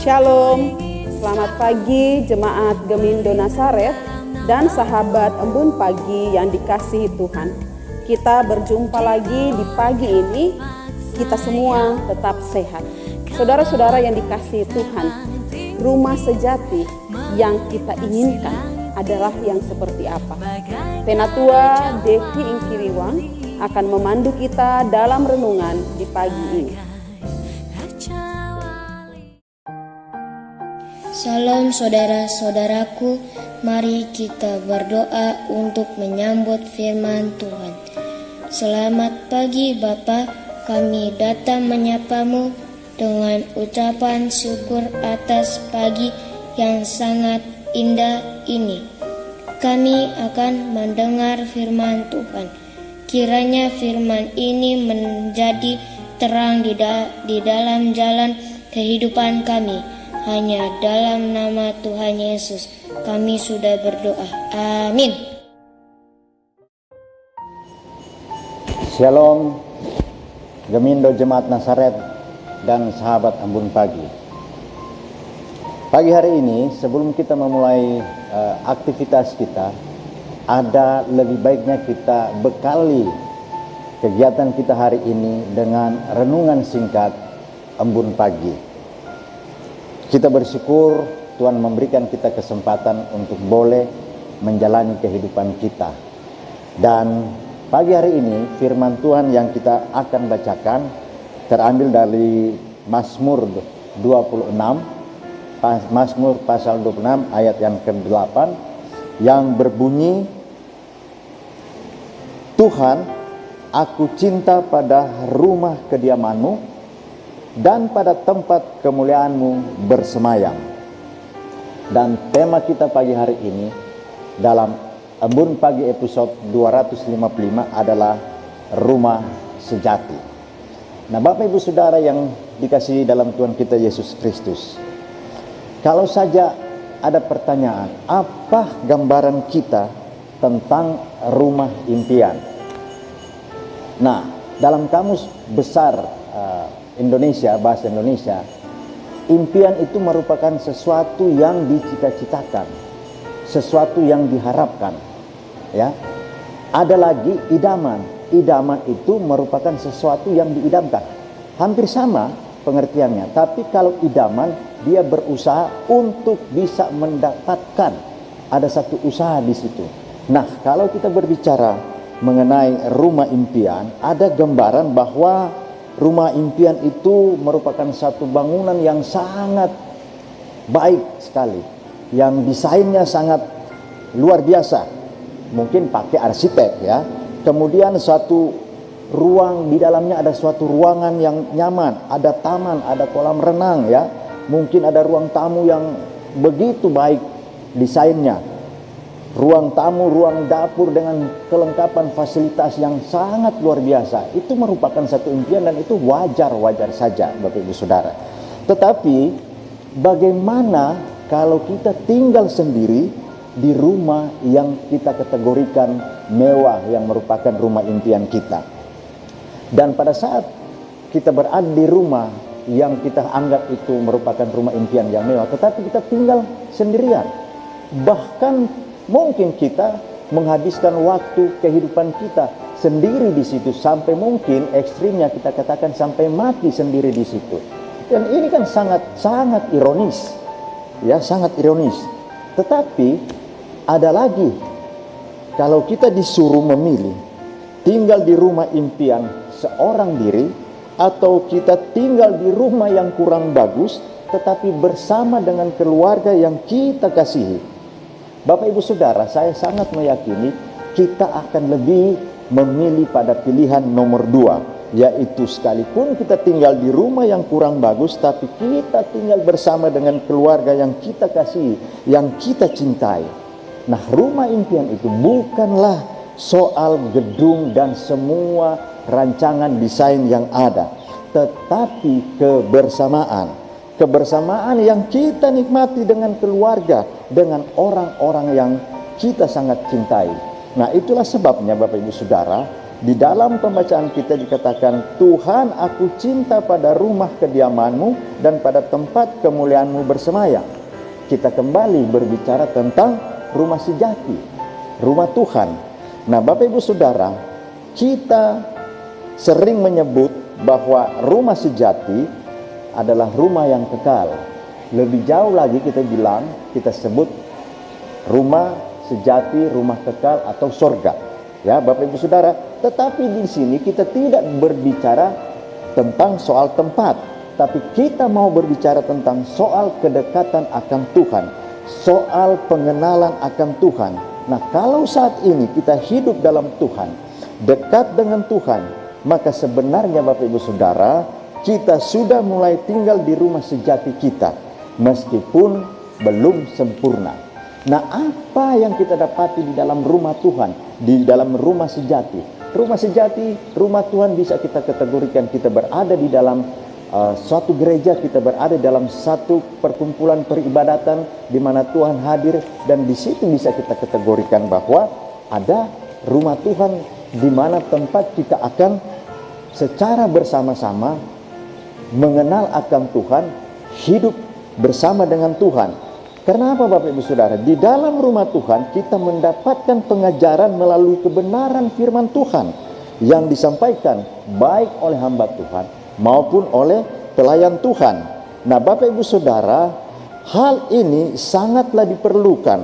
Shalom, selamat pagi jemaat Gemindo Nazaret dan sahabat Embun Pagi yang dikasihi Tuhan. Kita berjumpa lagi di pagi ini, kita semua tetap sehat. Saudara-saudara yang dikasihi Tuhan, rumah sejati yang kita inginkan adalah yang seperti apa? Penatua Deki Ingkiriwang akan memandu kita dalam renungan di pagi ini. Salam saudara-saudaraku, mari kita berdoa untuk menyambut firman Tuhan. Selamat pagi Bapa, kami datang menyapamu dengan ucapan syukur atas pagi yang sangat indah ini. Kami akan mendengar firman Tuhan. Kiranya firman ini menjadi terang di dalam jalan kehidupan kami. Hanya dalam nama Tuhan Yesus kami sudah berdoa. Amin. Shalom, Gemindo Jemaat Nazaret dan sahabat Embun Pagi. Pagi hari ini sebelum kita memulai aktivitas kita, ada lebih baiknya kita bekali kegiatan kita hari ini dengan renungan singkat Embun Pagi. Kita bersyukur Tuhan memberikan kita kesempatan untuk boleh menjalani kehidupan kita. Dan pagi hari ini firman Tuhan yang kita akan bacakan terambil dari Mazmur 26, Mazmur pasal 26 ayat yang ke-8 yang berbunyi, Tuhan, aku cinta pada rumah kediaman-Mu dan pada tempat kemuliaan-Mu bersemayam. Dan tema kita pagi hari ini dalam Embun Pagi episode 255 adalah rumah sejati. Nah, Bapak Ibu Saudara yang dikasihi dalam Tuhan kita Yesus Kristus, kalau saja ada pertanyaan, apa gambaran kita tentang rumah impian? Nah, dalam kamus besar Indonesia, bahasa Indonesia, impian itu merupakan sesuatu yang dicita-citakan, sesuatu yang diharapkan, ya. Ada lagi idaman. Idaman itu merupakan sesuatu yang diidamkan. Hampir sama pengertiannya, tapi kalau idaman dia berusaha untuk bisa mendapatkan, ada satu usaha di situ. Nah, kalau kita berbicara mengenai rumah impian, ada gambaran bahwa rumah impian itu merupakan satu bangunan yang sangat baik sekali, yang desainnya sangat luar biasa, mungkin pakai arsitek, ya. Kemudian satu ruang di dalamnya ada suatu ruangan yang nyaman, ada taman, ada kolam renang, ya. Mungkin ada ruang tamu yang begitu baik desainnya. Ruang tamu, ruang dapur dengan kelengkapan fasilitas yang sangat luar biasa. Itu merupakan satu impian dan itu wajar-wajar saja Bapak Ibu Saudara. Tetapi bagaimana kalau kita tinggal sendiri di rumah yang kita kategorikan mewah, yang merupakan rumah impian kita? Dan pada saat kita berada di rumah yang kita anggap itu merupakan rumah impian yang mewah, tetapi kita tinggal sendirian, bahkan mungkin kita menghabiskan waktu kehidupan kita sendiri di situ, sampai mungkin ekstrimnya kita katakan sampai mati sendiri di situ. Dan ini kan sangat ironis, ya, sangat ironis. Tetapi ada lagi, kalau kita disuruh memilih tinggal di rumah impian seorang diri atau kita tinggal di rumah yang kurang bagus tetapi bersama dengan keluarga yang kita kasihi, Bapak Ibu Saudara, saya sangat meyakini kita akan lebih memilih pada pilihan nomor 2, yaitu sekalipun kita tinggal di rumah yang kurang bagus, tapi kita tinggal bersama dengan keluarga yang kita kasihi, yang kita cintai. Nah, rumah impian itu bukanlah soal gedung dan semua rancangan desain yang ada, tetapi kebersamaan yang kita nikmati dengan keluarga, dengan orang-orang yang kita sangat cintai. Nah, itulah sebabnya Bapak Ibu Saudara, Di dalam pembacaan kita dikatakan, Tuhan, aku cinta pada rumah kediaman-Mu dan pada tempat kemuliaan-Mu bersemayam. Kita kembali berbicara tentang rumah sejati, rumah Tuhan. Nah, Bapak Ibu Saudara, kita sering menyebut bahwa rumah sejati adalah rumah yang kekal. Lebih jauh lagi kita sebut rumah sejati, rumah kekal atau sorga. Ya, Bapak Ibu Saudara, tetapi di sini kita tidak berbicara tentang soal tempat, tapi kita mau berbicara tentang soal kedekatan akan Tuhan, soal pengenalan akan Tuhan. Nah, kalau saat ini kita hidup dalam Tuhan, dekat dengan Tuhan, maka sebenarnya Bapak Ibu Saudara, kita sudah mulai tinggal di rumah sejati kita, meskipun belum sempurna. Nah, apa yang kita dapati di dalam rumah Tuhan, di dalam rumah sejati? Rumah sejati, rumah Tuhan bisa kita kategorikan, kita berada di dalam suatu gereja, kita berada dalam satu perkumpulan peribadatan di mana Tuhan hadir, dan di situ bisa kita kategorikan bahwa ada rumah Tuhan di mana tempat kita akan secara bersama-sama mengenal akan Tuhan, hidup bersama dengan Tuhan. Karena apa Bapak Ibu Saudara? Di dalam rumah Tuhan kita mendapatkan pengajaran melalui kebenaran firman Tuhan yang disampaikan baik oleh hamba Tuhan maupun oleh pelayan Tuhan. Nah, Bapak Ibu Saudara, hal ini sangatlah diperlukan.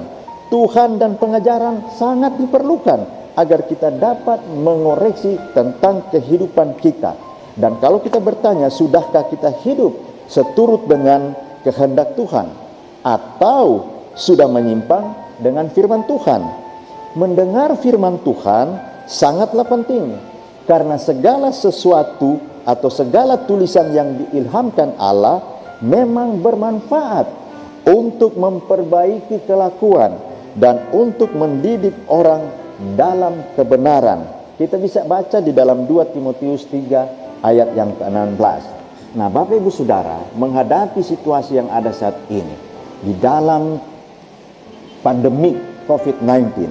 Tuhan dan pengajaran sangat diperlukan agar kita dapat mengoreksi tentang kehidupan kita. Dan kalau kita bertanya, sudahkah kita hidup seturut dengan kehendak Tuhan? Atau sudah menyimpang dengan firman Tuhan? Mendengar firman Tuhan sangatlah penting, karena segala sesuatu atau segala tulisan yang diilhamkan Allah memang bermanfaat untuk memperbaiki kelakuan dan untuk mendidik orang dalam kebenaran. Kita bisa baca di dalam 2 Timotius 3 ayat yang ke-16. Nah, Bapak Ibu Saudara, menghadapi situasi yang ada saat ini, di dalam pandemi COVID-19,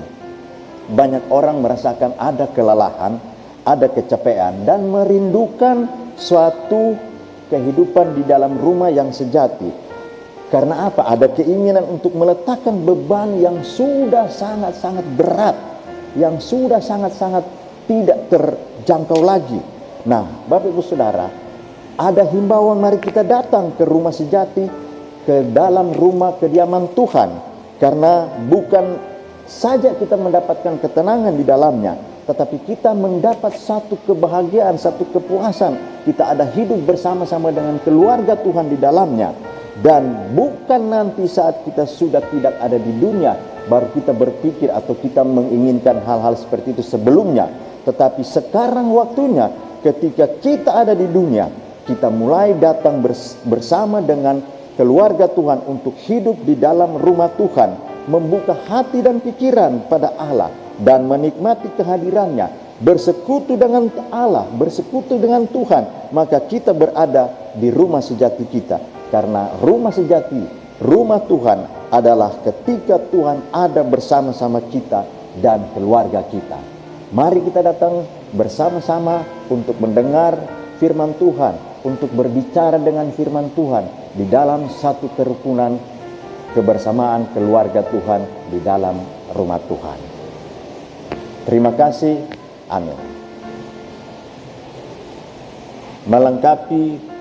banyak orang merasakan ada kelelahan, ada kecapean, dan merindukan suatu kehidupan di dalam rumah yang sejati. Karena apa? Ada keinginan untuk meletakkan beban yang sudah sangat-sangat berat, yang sudah sangat-sangat tidak terjangkau lagi. Nah, Bapak Ibu Saudara, ada himbauan, mari kita datang ke rumah sejati, ke dalam rumah kediaman Tuhan, karena bukan saja kita mendapatkan ketenangan di dalamnya, tetapi kita mendapat satu kebahagiaan, satu kepuasan. Kita ada hidup bersama-sama dengan keluarga Tuhan di dalamnya. Dan bukan nanti saat kita sudah tidak ada di dunia baru kita berpikir atau kita menginginkan hal-hal seperti itu sebelumnya, tetapi sekarang waktunya ketika kita ada di dunia, kita mulai datang bersama dengan keluarga Tuhan untuk hidup di dalam rumah Tuhan, membuka hati dan pikiran pada Allah dan menikmati kehadirannya, bersekutu dengan Allah, bersekutu dengan Tuhan, maka kita berada di rumah sejati kita. Karena rumah sejati, rumah Tuhan adalah ketika Tuhan ada bersama-sama kita dan keluarga kita. Mari kita datang bersama-sama untuk mendengar firman Tuhan, untuk berbicara dengan firman Tuhan di dalam satu kerukunan kebersamaan keluarga Tuhan di dalam rumah Tuhan. Terima kasih. Amin. Melengkapi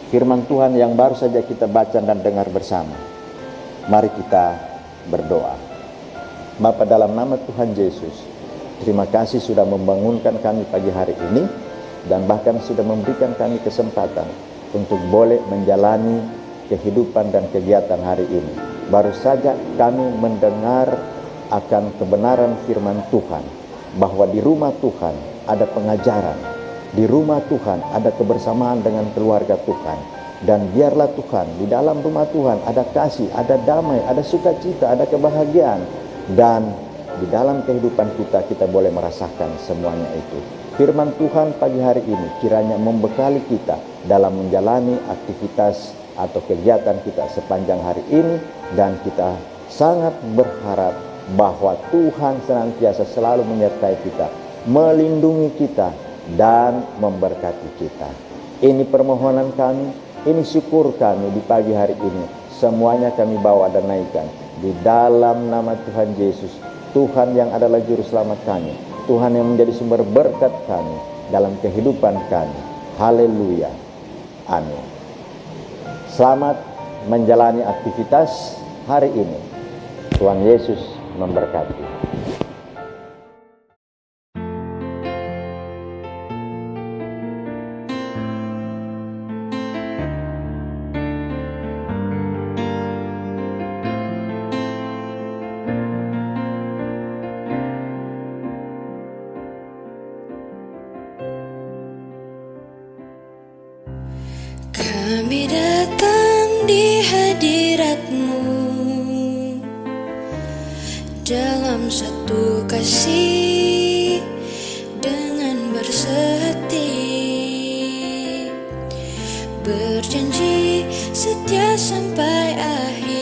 firman Tuhan yang baru saja kita baca dan dengar bersama, mari kita berdoa. Bapa, dalam nama Tuhan Yesus, terima kasih sudah membangunkan kami pagi hari ini, dan bahkan sudah memberikan kami kesempatan untuk boleh menjalani kehidupan dan kegiatan hari ini. Baru saja kami mendengar akan kebenaran firman Tuhan, bahwa di rumah Tuhan ada pengajaran, di rumah Tuhan ada kebersamaan dengan keluarga Tuhan. Dan biarlah Tuhan, di dalam rumah Tuhan ada kasih, ada damai, ada sukacita, ada kebahagiaan. Dan di dalam kehidupan kita boleh merasakan semuanya itu. Firman Tuhan pagi hari ini kiranya membekali kita dalam menjalani aktivitas atau kegiatan kita sepanjang hari ini, dan kita sangat berharap bahwa Tuhan senantiasa selalu menyertai kita melindungi kita, dan memberkati kita. Ini permohonan kami, ini syukur kami di pagi hari ini. Semuanya kami bawa dan naikkan di dalam nama Tuhan Yesus, Tuhan yang adalah juru selamat kami, Tuhan yang menjadi sumber berkat kami dalam kehidupan kami. Haleluya. Amin. Selamat menjalani aktivitas hari ini. Tuhan Yesus memberkati. Kami datang di hadirat-Mu dalam satu kasih dengan bersehati, berjanji setia sampai akhir,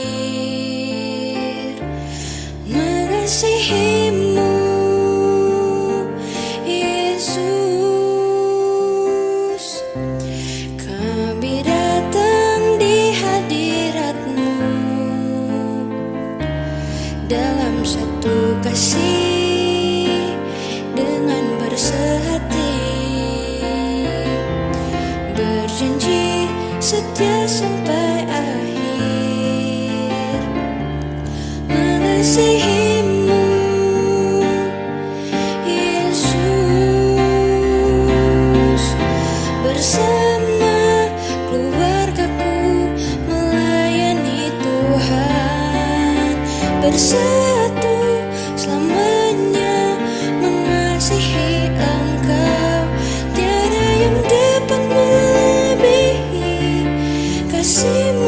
mengasihi-Mu Yesus. Kami datang di hadirat-Mu dalam satu kasih dengan bersehati, berjanji setia sampai akhir, mengasihi-Mu Yesus. Bersama keluargaku melayani Tuhan, bersatu selamanya mengasihi Engkau. Tiada yang dapat melebihi kasih-Mu